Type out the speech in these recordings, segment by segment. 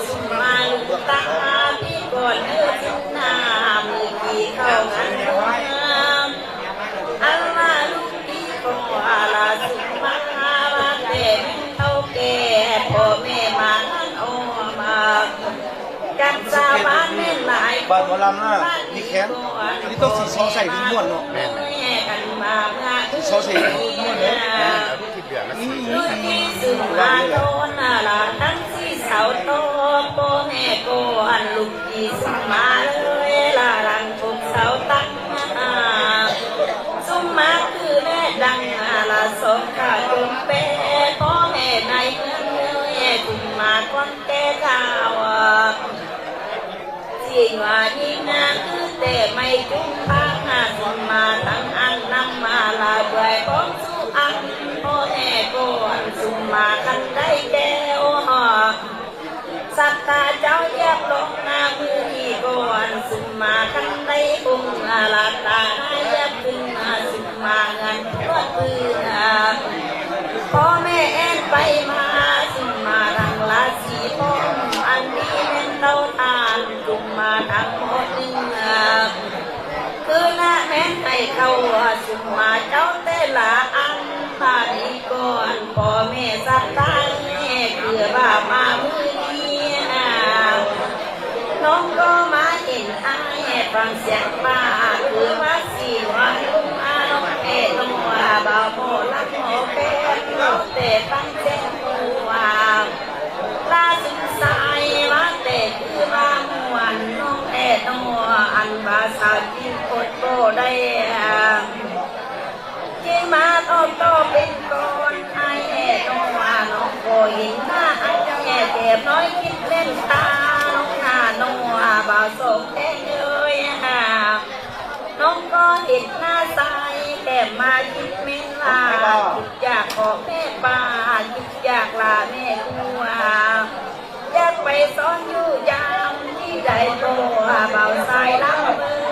สุมาลุตาพี่ก่อนเลือดน้ำมือกี่เข้างันอัลลาลุกีก็อาลาสุมาบาเต้เท่าแก่พ่อแม่มาอันโอมากันสาบานแม่หลายบ้านหมอลำนะนี่แขนนี่ต้องสีซอใส่ม้วนเนาะสีซอใส่ม้วนเลยลูกที่สุมาโตนาลาทั้งที่เสาโตโปแม่โกอันลูกที่สุมาเลยลาลังทุกเสาตั้งสุมาคือแม่ดังอาลาสงขาจมเป้พ่อแม่ ว่ายิ่งนะคือแต่ไม่จุ้งทางสุนมาทั้งอันนำมาลาเบื่อของสุอันพ่อแม่ก่อนสุนมากันได้แก้วสัตตาเจ้าแยกลงนามือที่ก่อนสุนมากันได้องค์ลาตาแยกขึ้นสุนมาเงินรวดปืนพ่อแม่แอนไปมาสุนมาดังลาสีพ่ออันนี้เป็นเต้าทานสุนมาทั้งหมดหนึ่งคือหน้าแม่นให้เขาสุนมาเจ้าเตละอันตาดีก่อนพ่อแม่สัตตาคือว่ามามือนี้น้องก็มาเห็นอายฟังเสียงป้าคือว่าสีวันลุงอาน้องเอ๋น้องว่าบ่าวโมลักโมเป็ดน้องเตะฟังเสียงตัวลาสุดสายว่าเตะคือว่ามวนน้องเอ๋น้องอันภาษาจีนกดโบได้ที่มาโตเป็นก้อนไอ้แอ๋น้องว่าน้องโกหินหน้าไอ้แอ๋เจ็บน้อยคิดเล่นตาน้องหน้าน้องว่าบ่าวสมแดงเลยน้องก็เห็นหน้าใสแต่มาคิดเม้นลาคิดอยากขอแม่ป้าคิดอยากลาแม่กูอยากไปซ้อนอยู่ยามที่ใดโตเบาสายล้ำเลย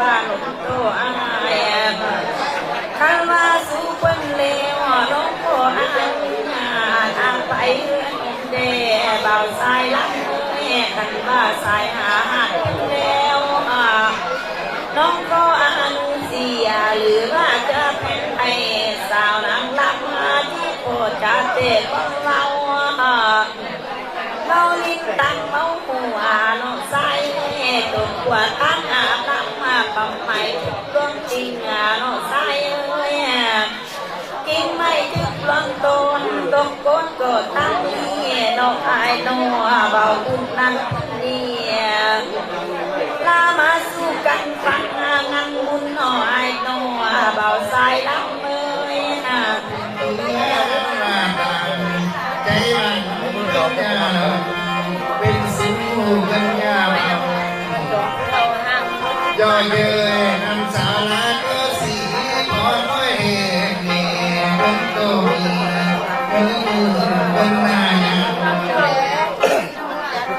ว่าหลงโตอายคันว่าสู้คนเลวหลงโตอายทางไปเรือนเดเบาสายลักแม่คันว่าสายหาหัดแล้วน้องก็อนุสิ สียหรือว่าจะเป็นไอ้สาวนางลำมาที่โคจะเด็กของเราเราลิ้นตั้งเมาหัวน้องใส่ตัวขวดตั้งอาบน้ำมาปั๊มใหม่ดวงจริงน้องใส่กินไม่ถึงลอนตนตกก้นก็ตั้งนี่น้องไอ้น้องเบาบุญนั่งนี่ลามาสู้กันฟังงังบุญน้อยน้องเบาสายลำเมยใจมันเป็นสิ่งกันยาวย่อเย้ยนำสาระก็สีขอน้อยเหตุนี้เป็นตัวมีเป็นนาย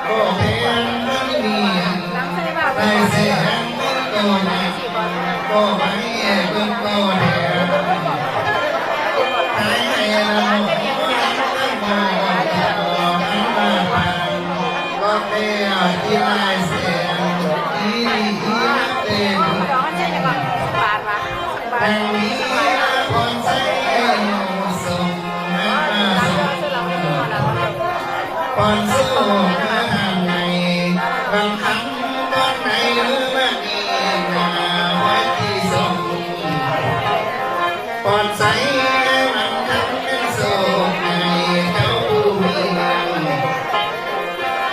ก็เป็นมันมีได้เสียงเป็นตัวนี้ก็ไม่เป็นตัวเดียวให้เราก็เที่ยวที่ลายเสียงที่เป็นแต่มีคนใส่ส่งมาส่งคนสู้มาทางไหนบางครั้งตอนไหนหรือว่ามีนาไว้ที่ส่งคนใส่มันทำเป็นส่งในเจ้าผู้มี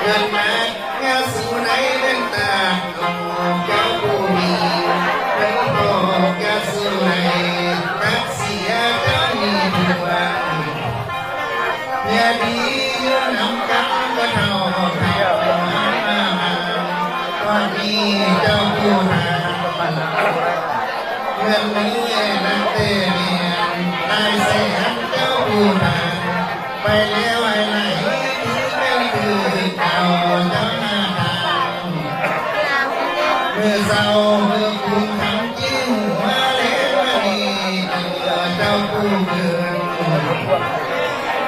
เงินมาเงาสู่ไหนเป็นตาของเจ้าผู้มีเงินพอเงาสู่ไหนรักเสียเจ้ามีดวงเมียดียืนนำกันก็เท่าว่ามีเจ้าผู้หาเงินนี้นักเตะเมียนายเสียเจ้าผู้หาไปแล้วไอ้ไหนคือเก่าเจ้าหน้าทางเมื่อเศร้าเมื่อคุณทำจิ้งมาแล้วมีเจ้าผู้เกิน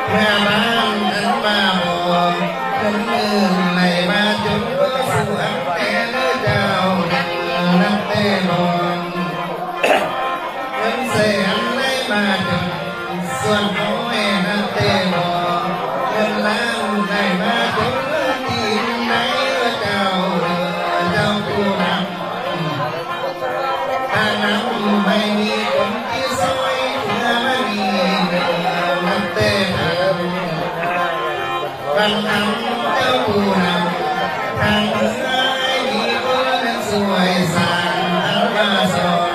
เมื่อบ้านนั้นมาบอกคนอื่นไหลมาจนสู่อันแต่เจ้านักเตะบอลเงินเสียงไหลมาจนส่วนน้อยนักเตะบอลเงินล้านไหลมาจนที่ไหนเจ้าผู้นำถ้าน้ำไม่มีคนที่ซอยเมื่อไม่มีนักเตะบันทำเจ้าผู้นำทางเมื่อมีคนสวยสางอันมาสอน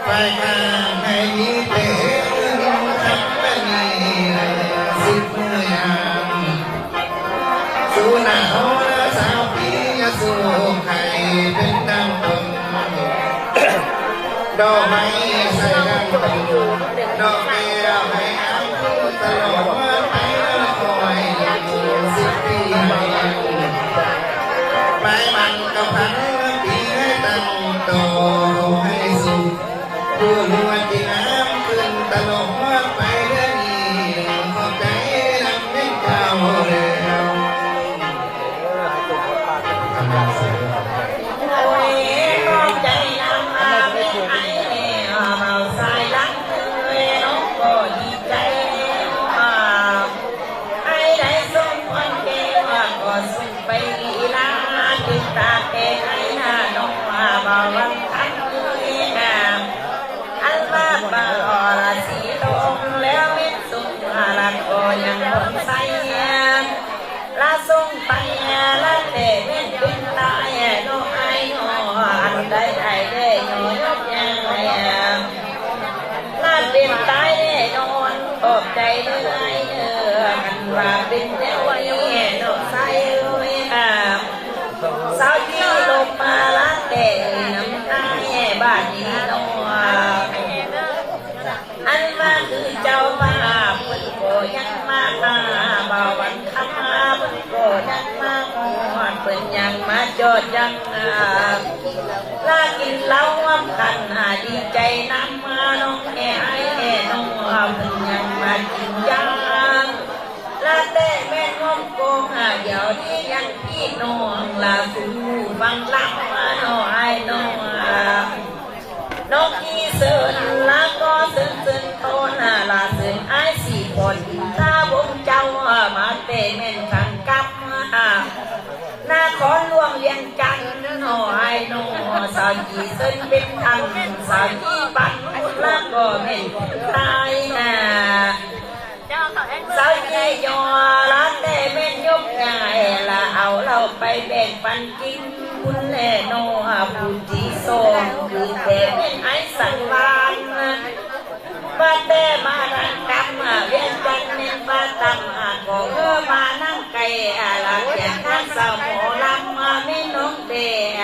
ไปข้างให้มีเตะทำไม่มีสิบเมื่อยามสู้หนาวและสาวพี่สู้ใครเป็นดังตนดอกไม้ใส่ดังตนดอกแก้วให้เอาตลอดไปคอยสิบปีไปมันกับพันปีให้ตั้งโตให้สุขดูหัวที่น้ำขึ้นตลอดไปเรื่อยขอบใจนักเล่นเก่าแล้วโอ้ยน้องใจนำมาเป็นไอ้เมาสายลังเลยน้องก็ดีใจไอ้ได้ส่งคนเก่งก็ส่งไปลาติดตาเก่งไอ้หน้าน้องมาเบาวันทันเลยอันว่าบาอลสีลงแล้วเม็ดสุกละก็ยังคนใส่ลาส่งไปละแต่เม็ดเป็นตายน้องไอ้น้องอันได้ไอ้ได้น้อยยังไงลาเป็นตายแน่นอนขอบใจเลยมันว่าเป็นแล้วไอ้น้องใส่เลยสาวที่ลงมาละแต่น้ำตาบ้านนี้น้องอันว่าคือเจ้าว่าเพิ่นก็ยังมาบ่าววันคำเพิ่นก็ยังมาหอดเพิ่นยังมาจอดยังลากินเหล้าอ้ำกันดีใจน้ำมาน้องแอ่ไอ้น้องเพิ่นยังมากินยาลาแต่แม่น้องโกงเดี๋ยวนี้ยังพี่น้องลาผู้ฟังลังมาน้องไอ้น้อง นกอีเสิร์นแล้วก็เสิร์นโทน่าลาเสิร์นไอ้สี่คนถ้าวงเจ้ามาเตะเม่นขังกับนาขอลวงเลียงจันหน่อยหน่อสาวจีเสิร์นเป็นทันสาวจีปันแล้วก็เม่นตายสาวจียอร้านแต่เม่นยกใหญ่ละเอาเราไปแบ่งปันกินคุณแล่โนผู้จีโซคือแต่เป็นไอ้สังวานบ้านแต่มาดังกำเวียนจันเน้นบ้านตำก็มานั่งไก่ละเขียนข้างสาวหมอลำมาไม่น้องเดีย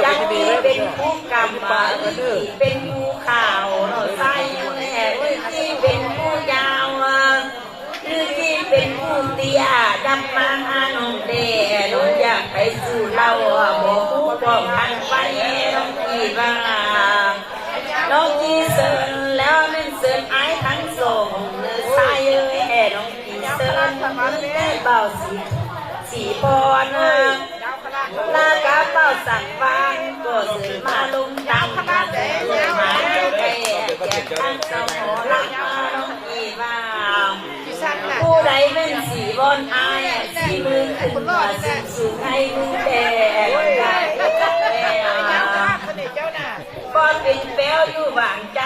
จังที่เป็นผู้กำมาที่เป็นผู้ข่าวเราใส่แห่ที่เป็นผู้ยาวหรือที่เป็นผู้เตี้ยดำมาน้องเดียน้องอยากไปสู่เราบอกผู้บอกทันไปน้องที่ว่าน้องที่เสิร์นแล้วนั่นเสิร์นไอ้ทั้งส่งเนื้อใส่เอ้น้องที่เสิร์นมือได้เบาสีปอนลากระเป๋าสั่งบ้านก็เสิร์นมาลุงดำมาเสิร์นมาแก่แก่ทั้งสองรักมาน้องที่ว่าผู้ใดเป็นสีบอลไอ้สีมือขึ้นมาสีสูงให้มือแต่ได้ก็เป็นเปลวอยู่หวานใจ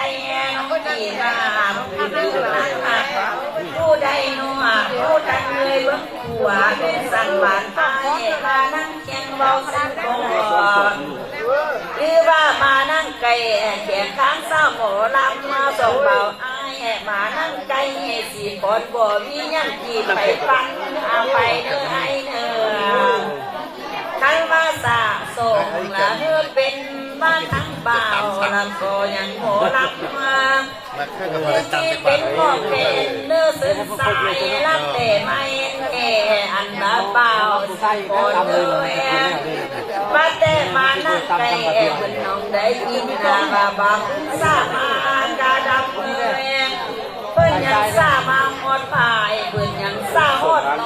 น้องจีราผู้ดูนั้นผู้ใดนัวผู้ทันเลยเบื้องขวาเป็นสังหวานตาลานั่งเชียงเบาสังก่อนหรือว่ามานั่งไก่แขกข้างเศร้าหมอลำมาส่งเบาไอ้มานั่งไก่สีปอนบ่มียังจีไปฟังเอาไปเนื้อไอ้เนื้อทั้งว่าสาส่งละเนื้อเป็นบ้านทั้งบ่าวละก็ยังโหรับมาที่เป็นพ่อเป็นเนื้อสึกสายรับแต่ไม่แก่อันละบ่าวสิคนเลยบ้านแต่มานั่งไก่เหมือนน้องได้ยินนะว่าบ้าสามากาดำเลยเพิ่นยังสามาหอดพายเพิ่นยังสาหอดโล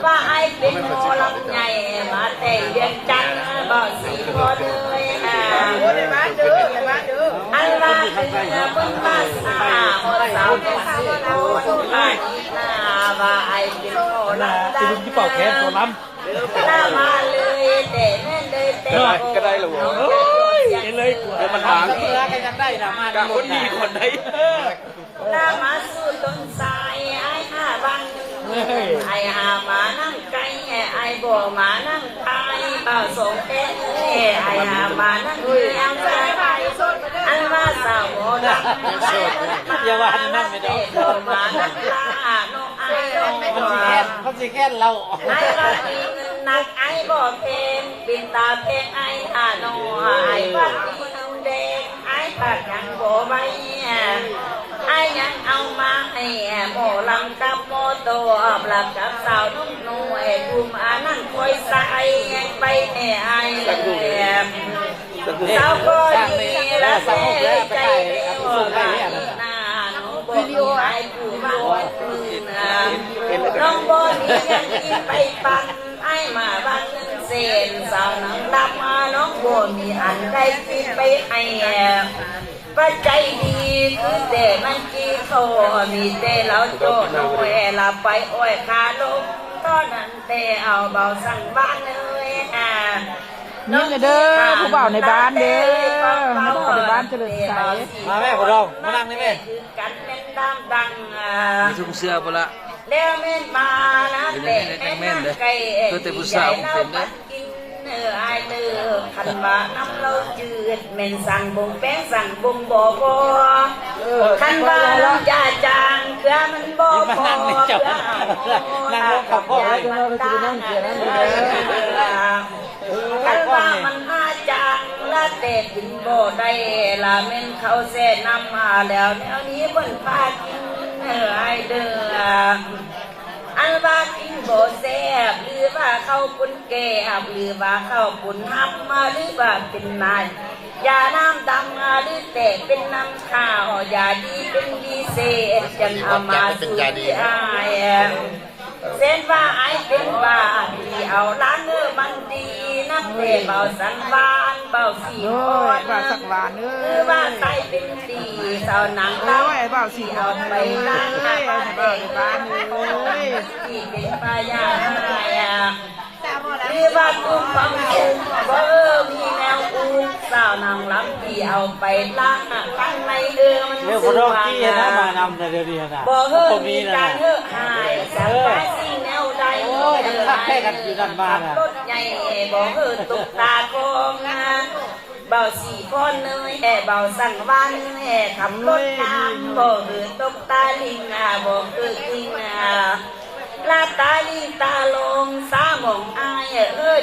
ว่าไอ้เป็นโมลำใหญ่มาแต่เรียนจันบ่สีพอเลยอันว่าถึงเพิ่นมาสาหอดสาวเป็นสีโมมาอีนาว่าไอ้เป็นโมลำจันที่เป่าแขนตัวลำน่ามาเลยแต่แม่เลยแต่ก็ได้หรอเลยเดี๋ยวมันหางก็ยังได้นะมาคนดีคนไหนน้ามาสู่ต้นสายไอ้ห้าบังไอ้หามานั่งไก่ไอ้บ่มานั่งตายเป่าสงแก่ไอ้หามานั่งเลี้ยงใจอันว่าสาวโมดังอย่าว่านั่งไม่ได้บ่มานั่งตาโนไอ้โนเขาสิแค่เราไอ้เรามีเงินนักไอ้บ่เพลงบินตาเพลงไอ้หาโนไอ้ปัดที่เฮาเด็กไอ้ปัดยังบ่ใบไอ้ยังเอามาให้โมลำกับโมโตอบหลับกับสาวนุ่มนุ่ยภูมิอานั่งคอยใส่ยังไปแน่ไอ้สาวก็ดีและเสียใจโมลำนาน้องบมีไอ้ผู้มาวันคืนน้องบมียังกินไปปันไอ้มาบ้านนึงเส้นสาวนังดับมาน้องบมีอันใดกินไปไอ้ว่าใจดีคือแต่มันจีโตมีแต่เราโจนเอาแหละไปอ้อยคาลงตอนนั้นแต่เอาเบาสั่งบ้านเลยนี่เลยเด้อผู้บ่าวในบ้านเด้อผู้บ่าวในบ้านเจริญใจมาแม่ผมลองมานั่งนี่แม่กันเล่นตามดังมีทุ่งเสื้อปะละแล้วเม่นมานะแต่แม่ไก่ตัวแต่ผู้สาวผมเป็นเนื้อไอเนื้อขันบาน้ำเราจืดเม่นสั่งบงแป้งสั่งบงบ่พอขันบาเราจะจางเพื่อมันบ่พอเพื่อนั่งลงกับพ่อแล้วเราจะนั่งเกี่ยนั่งขันบามันน่าจางละแต่กินบ่ได้ละเม่นเขาเส้นนำมาแล้วแนวนี้บนพากินเนื้อไอเนื้ออันว่ากินบ่แซ่บหรือว่าเข้าปุ่นแก่หรือว่าเข้าปุ่นหับมาหรือว่าเป็นนายยาน้ำดำหรือแต่เป็นน้ำข้าวยาดีเป็นดีเศษจันเอามาสู่ไอ้เส้นว่าไอ้เป็นบ้าที่เอาล้านเนื้อมันดีนับแต่เบาสันบาน เบาสี โอ้ยบ่าวสักหวานเอ้ คือย ว่าใส่เป็นตีสาวหนัง โอ้ยบ่าวสีอ่อนไป ล้า เอ้ ง ยบ่าวในบ้านเอ้ย ที่เป็นปลายาคือว่าตุ้มฟังตุ้มมีแนวอุ้มสาวหนังลำที่เอาไปล้างตั้งในมัน เรื่องพอดอกที่นะมานำแต่เดี๋ยวนี้นะ บ่เฮ้ ตรง มี นี้นะ การเฮ้หายสักปาสิ่งแนวใด โอ้ยมันรักแค่กันอยู่ด้านบ้านอ่ะ รถใหญ่บ่เฮ้ตกตาคงนะเบาสีฟ้อนเนยเบาสั่งว่านเนยทำรถน้ำบ่เฮ้ตกตาลิงบ่เฮ้ลิงลาตาลีตาลงสามองอาย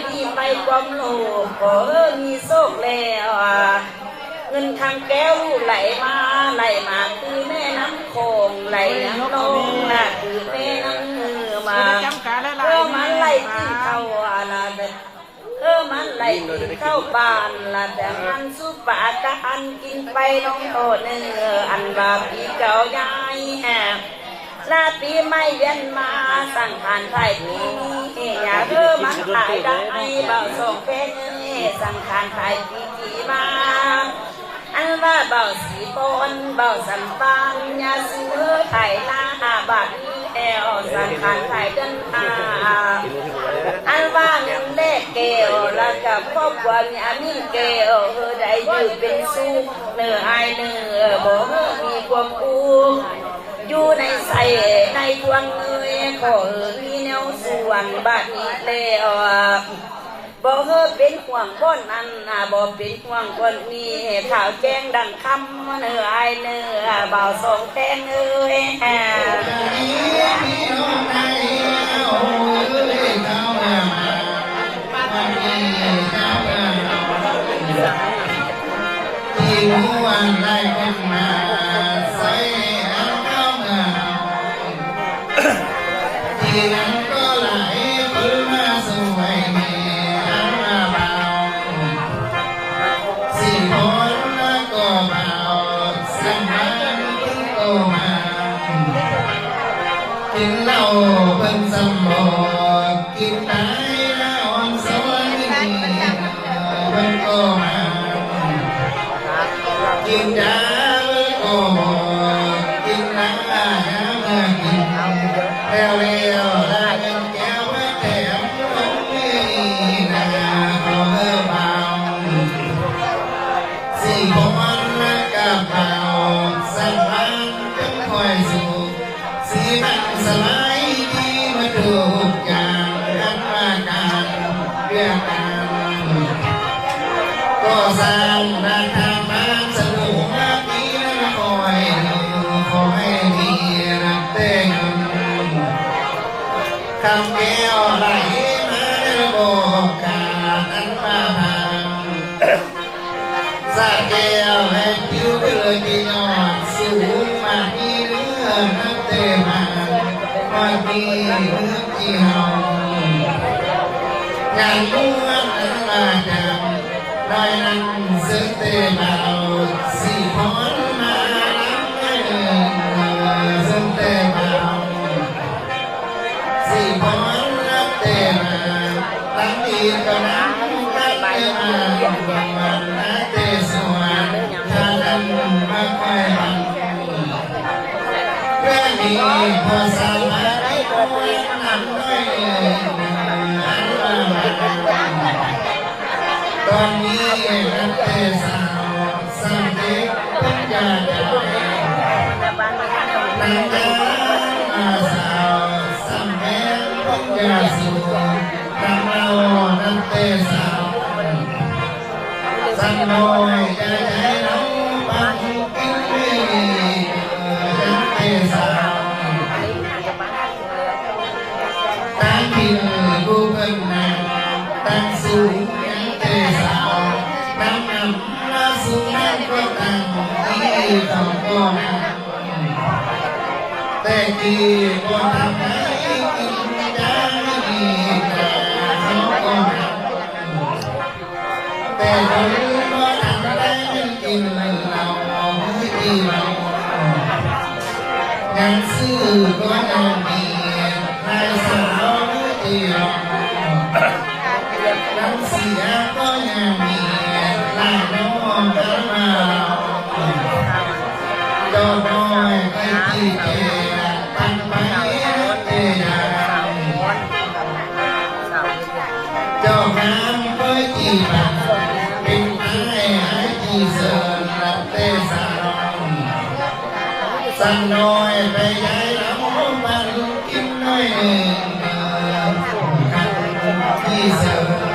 ดีไปความโลภก็มีโชคแล้วเงินทางแก้วไหลมาคือแม่น้ำโขงไหลน้ำลงคือแม่น้ำเนือมามันไหลที่เข้ามันไหลที่เข้าบ้านละแต่มันสุปาการกินไปน้องโตเนื้ออันบาปีเก่ายายลาปีไม่เย็นมาสั่งทานไทยปีนี้อย่ามันขายได้เบาส่งเพลงสั่งทานไทยปีกี่มาอันว่าเบาสีปนเบาสันปังยาซื้อไทยลาบาทแอลสั่งทานไทยเดินอันว่าเงินเล็กเกลแล้วกับครอบครัวมีเกลได้ยืดเป็นสุขเนื้อไอเนื้อบ่มีความอู้อยู่ในใส่ในดวงเงยขอมีแนวส่วนบาดนี้แล้วบ่เป็นห่วงคนนั้นบ่เป็นห่วงคนนี้ข่าวแจ้งดังคำเนื้อไอเนื้อเบาส่งแทงเอ้ยที่วันไรกันมาใส่เอาเงาที่นั้นก็ไหลปืนมาสวยเมียมาเบาสี่คนก็เบาสักวันก็มากินเหล้าเป็นสมบอกกินตายแล้วอ่อนสวรรค์เป็นก็มากินยาก็บอกกินน้ำมากินแล้วได้เงินแก้วมาแถมคนนี้นะก็เบาสี่คนกับเบาสักวันก็ค่อยสุขสีมันสลายดีมาทุกอย่างกันมากันเรื่องกันก็สร้างราคาบ้านสนุกมากดีนะคอยขอให้มีรักเต้นคำแก้วไหลมาในบอกกาอันมาพังสาแก้วให้ผิวเดือดที่นอนสูงมาที่เรื่องนักเต้นมาคอยมีเรื่องที่เฮางานม้วนอันมาจังลอยนั่งเสือเตะเบาสี่คนมาลังเสือเตะเบาสี่คนลังเตะมาลังดีก็นั่งกันเตะมาวันนักเตะสวนถ้าดันมาคอยบังเรื่องนี้พอสามารถให้คนนั่งได้อันว่าตอนนี้นักเตะสาวสามเด็กเป็นยาดอยนักเตะสาวสามเด็กเป็นยาสูบนักเรานักเตะสาวสักหน่อยจะให้น้องปังกินไม่นักเตะสาวตั้งที่กูเป็นนักตั้งสูงน้ำลาสูงน้ำก็ตั้งที่ต้องก็น้ำแต่ที่ก็ทำให้กินได้ดีแต่เขาก็น้ำแต่เราก็ทำได้กินเราไม่ดีเรายังซื้อก็ยังมีนายสาวที่เราน้ำเสียก็ยังมี มาเจ้าน้อยไปที่เกตันไปเตียเจ้างามไปที่บังเป็นไอ้ที่เสิร์ฟรับเตสารสั่งน้อยไปย้ายน้ำมันกินน้อยหนึ่งที่เสิร์ฟ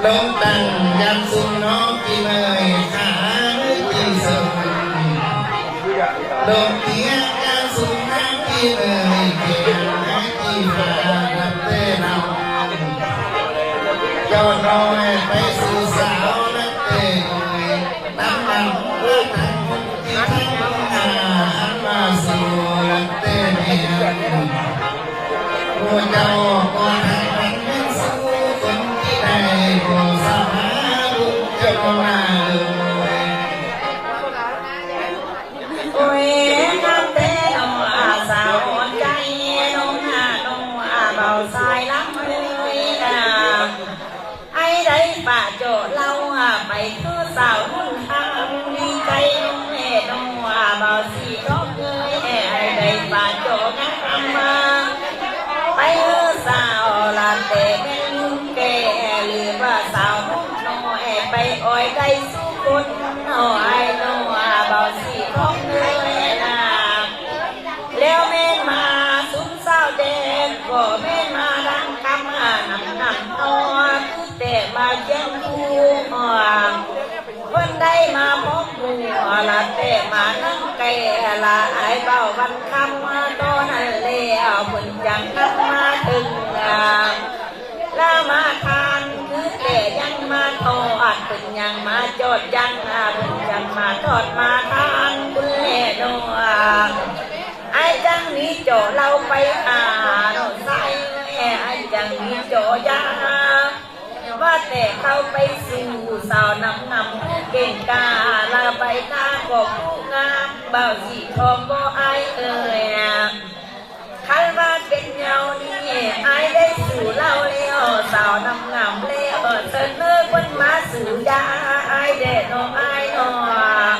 ลงตั้งยันสุนน้องที่เมยขาที่เสิร์ฟลงเทียนยันสุนน้องที่เมยเกี่ยวที่ฟ้ารับเต้นเอาเจ้าน้อยไปสู่สาวนักเตะน้ำมันเพื่อทางที่ทั้งหามาสู่นักเตะเนี่ยผู้เจ้าก็ทำให้สู้คนที่ได้ก็สามารถเจ้ามาเลย โอ้ยน้ำเต้นอาสาวใจน้องเบาสายล้ำเลยนะไอ้ได้ป่าโจเล่าไปคือสาวหุ่นทางดีใจน้องน้องเบาสีทอกเลยไอ้ได้ป่าโจงามมาไปคือสาวลาเต้เป็นแก่หรือว่าสาวหุ่นน้อยไปอ้อยได้สู้คนน้อยน้องเบาสีทอกเลยนะแล้วแม่มาสุนสาวเด็กก็แม่มาดังคำนำตัวคือแต่มาเยี่ยมดูเพิ่นได้มาพบหมู่ละแต่มานั่งแก่ละไอ้เบาวันคำมาตอนนั้นแล้วเพิ่นจังนำมาถึงละมาทานคือแต่ยังมาทอดเพิ่นยังมาจดยังเพิ่นยังมาทอดมาทานคุณแล่โนไอ้จังนี้โจเราไปหาโนใส่ไอ้จังนี้โจยาว่าแต่เข้าไปสู่สาวนำเก่งกาลาไปตาก็ผู้งามเบาสีทองก็ไอ้คันว่าเป็นเงานี่ไอ้ได้สู่เล่าเลี้ยวสาวนำเลี้ยวเสนอคนมาสู่ยาไอ้เด็ดน้องไอ้น้อง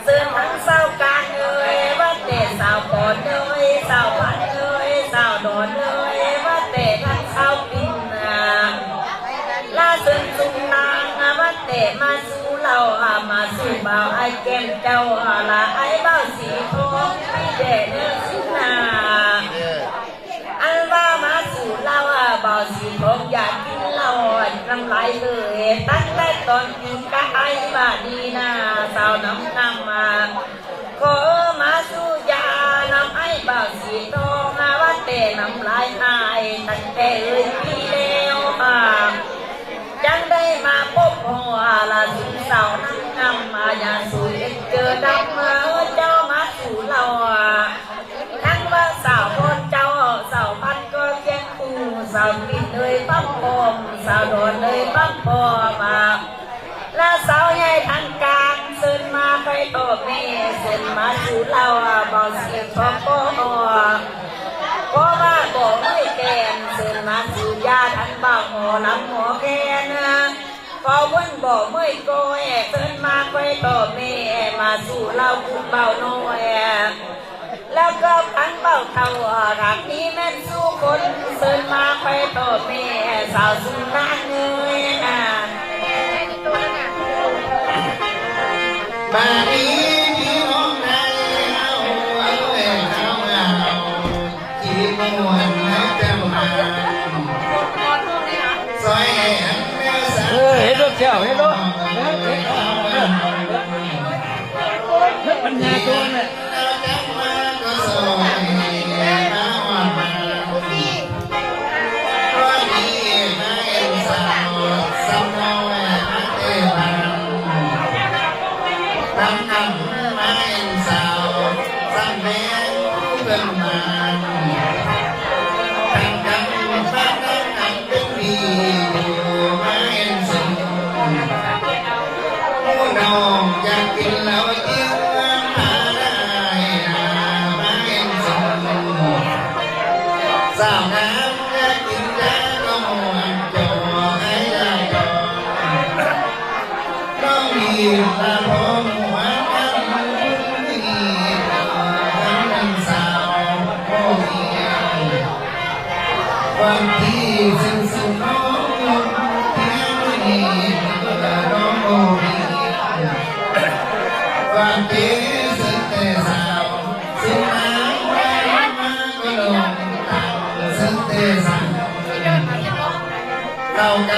เสื่อทั้งสาวการเลยว่าแต่สาวปอดเลยสาวพันเลยสาวโดดเลยว่าแต่ทั้งสาวปินลาเสื่อสุนนางว่าแต่มาสู่เรามาสู่เบาไอ้แก้มเจ้าละไอ้เบาสีทองไม่เด็ดเนื้อสุนาอันว่ามาสู่เราเบาสีทองอยากกินเราน้ำลายเลยตั้งแต่ตอนกินกะไอ้บ้าดีนะสาวน้ำมาก็มาสู่ยาน้ำไอ้เบาสีทองว่าแต่น้ำลายไอ้ตั้งแต่เลยปีแล้วจังได้มาพบหัวละสิสาวนั่งมาอย่าสู่เจอดำเจ้ามาสู่เราทั้งว่าสาวคนเจ้าสาวพันก็แจ้งกูสาวปิดเลยปั๊มปมสาวโดนเลยปั๊มปอมาและสาวใหญ่ทางกลางเสินมาไปโตเมเสินมาสู่เราบอกเสียงพอเพราะว่าบอกไม่แกนเสินมาสู่ยาทันบ่าวหอลำหอแกนพอวันบอกไม่โกยเสินมาไปโตเมมาสู่เราคุเบาน้อยแล้วก็พันเบาเท่ารักนี้แม่นสู้คนเสินมาไปโตเมสาวสุนานเงยมาดีที่น้องได้เอาที่มวนนะจะมาซอยอันเนื้อสาเห็นรูปเชียวเห็นรูปมันงาตัวเนี่ยจะมาก็ซอยน้ำมันก็ดีมาเอ็นสาวสำน้อยเตบันน้ำมาเอ็นสาวสำแม่เป็นมันตั้งกันตั้งกันเป็นดีมาเอ็นสุนผู้น้องอยากกินแล้วยิ้มมาได้มาเอ็นสุนสาวน้ำอยากกินยาก็มวนจอให้ยาจอ สังเราไกล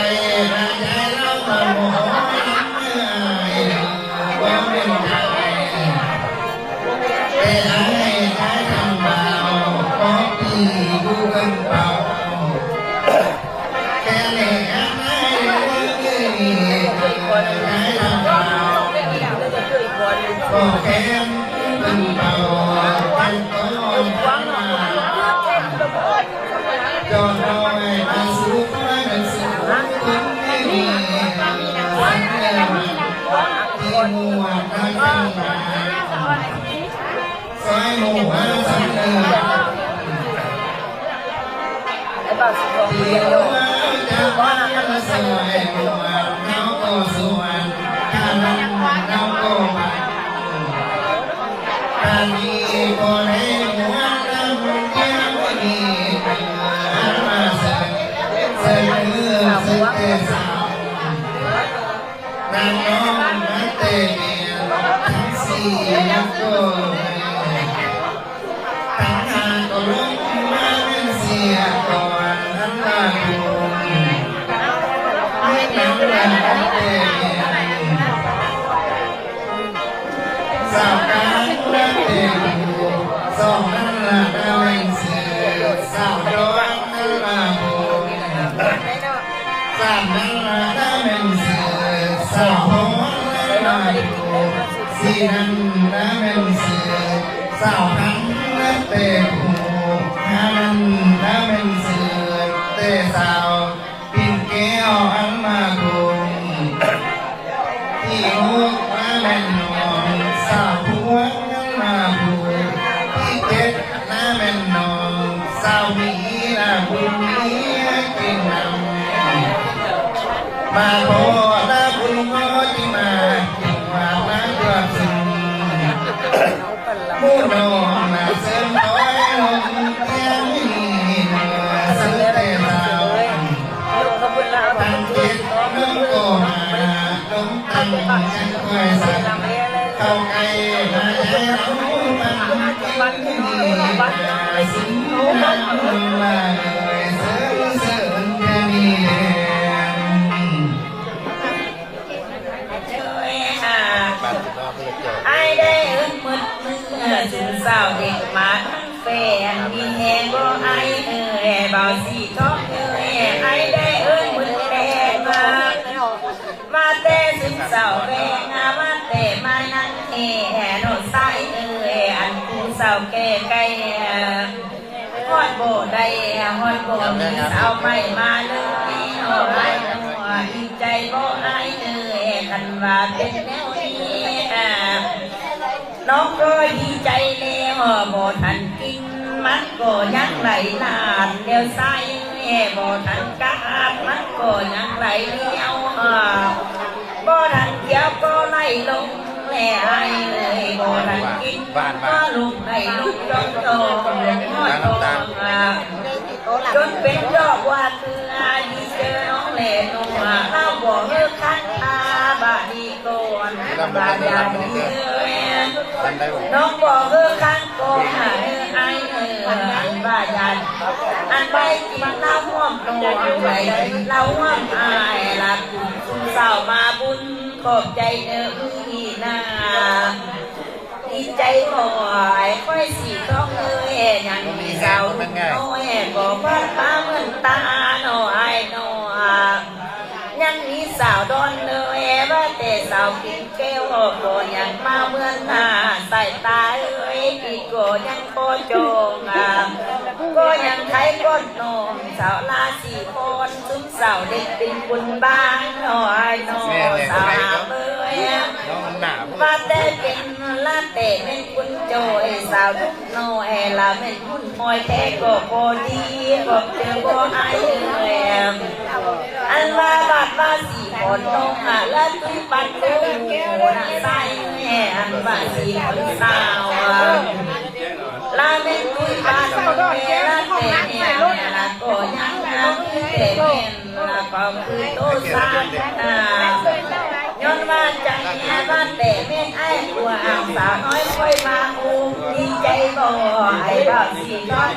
มาใจเราตะโมว่าเป็นใจแต่ให้ใจทำเบาเพราะพี่ดูกันเบาแค่เล็กให้ให้ทำเบาก็แค่เป็นเบาเป็นต้นจนน้อยมาสู้มาสู้คนไม่มีวันเดียวที่มัวทำกันมาสายมัวสันนิษฐานที่ว่าจะว่าจะสวยมัวเขาก็สวยถ้านั้นเราก็มาการนี้ก็ให้มัวทำเยี่ยมดีมาเสยเสยเมื่อเสยสาวนางน้องนักเตะทั้งสี่ก็ทั้งงานก็ลงมาเป็นเสียก่อนทั้งลาดูไม่ทั้งลาเตะสาวการนักเตะสองนั้นลาดาวเสียสาวดวงนั้นลาบูสามนั้นลาดาวเสียสาวหัวสี่นั้นน้ำเป็นเสือสาวพันน้ำเตะหูห้านั้นน้ำเป็นเสือเตะสาวปิ่นแก้วอันมาคุงที่หูน้ำเป็นนอนสาวหัวอันมาคุงที่เจ็ดน้ำเป็นนอนสาวมีน้ำบุญมีกินน้ำมาโพน้ำบุญโมจิมามูโนมาเส้นน้อยลงเพียงนี้สันเตสาวตั้งจิตน้องก็มาล้มตั้งยังคอยสั่นเข้าใกล้มาใจรู้มันกินนี่สิ่งนั้นมาเลยเสริญเสริญแค่นี้ไอ้ได้เอิ้นมืดมือถึงสาวเด็กมาทั้งแฟนมีแหงบ่ไอ้เบาสีท้องไอ้ได้เอิ้นมืดแดงมาแต่ถึงสาวแฟนมาแต่มานั่งโนใส่อันกูสาวแก่ไก่ฮอดโบได้ฮอดโบมีสาวไม่มาเลยไอ้อีใจบ่ไอ้คันว่าเป็นแนวน้องก็ดีใจแล้วบ่ทันกินมันก็ยังไหลนานเดี๋ยวใส่บ่ทันกาดมันก็ยังไหลเลี้ยวบ่ทันเกี่ยวก็ไหลลงแล้วไอ้บ่ทันกินก็ลุกไหลลุกจนโตจนเป็นดอกว่าคือดีเจอน้องแหล่น้องเราบ่เลิกคันบาดีก่อนบาดาดีน้องบอกข้างโกงไอ้อันบาดาอันไปกินเหล้าห่วงโตไปเหล้าห่วงอายลับสาวมาบุญขอบใจอีนาดีใจบ่อยค่อยสีท้องยังมีสาวน้อยบอกว่าตาเหมือนตาหน่อยหน่อยยังมีสาวดอนว่าแต่สาวกินแก้วก็ยังมาเหมือนหน้าใส่ตาอีกก็ยังโคจงก็ยังไทยก้นนมสาวลาสีคนซุ้มสาวเด็กเป็นบุญบ้านหน่อยหน่อยสาวว่าแต่เป็นลาแต่เป็นคุณโจยสาวทุกน้อยละเป็นคุณมอยแท้ก็พอดีก็เจอบ่ไอ้อันว่าบาดว่าสีคนน้องและตุ้ยปัดดูใส่อันว่าสีคนสาวลาเป็นตุ้ยปัดดูละแต่เนี่ยละก็ยังแต่เป็นละก็คือตัวสาวย้อนว่าใจว่าแต่เม่นไอ้ตัวอ่างสาวน้อยค่อยมาอุ้มดีใจบ่ไอ้บ่าวสีน้อย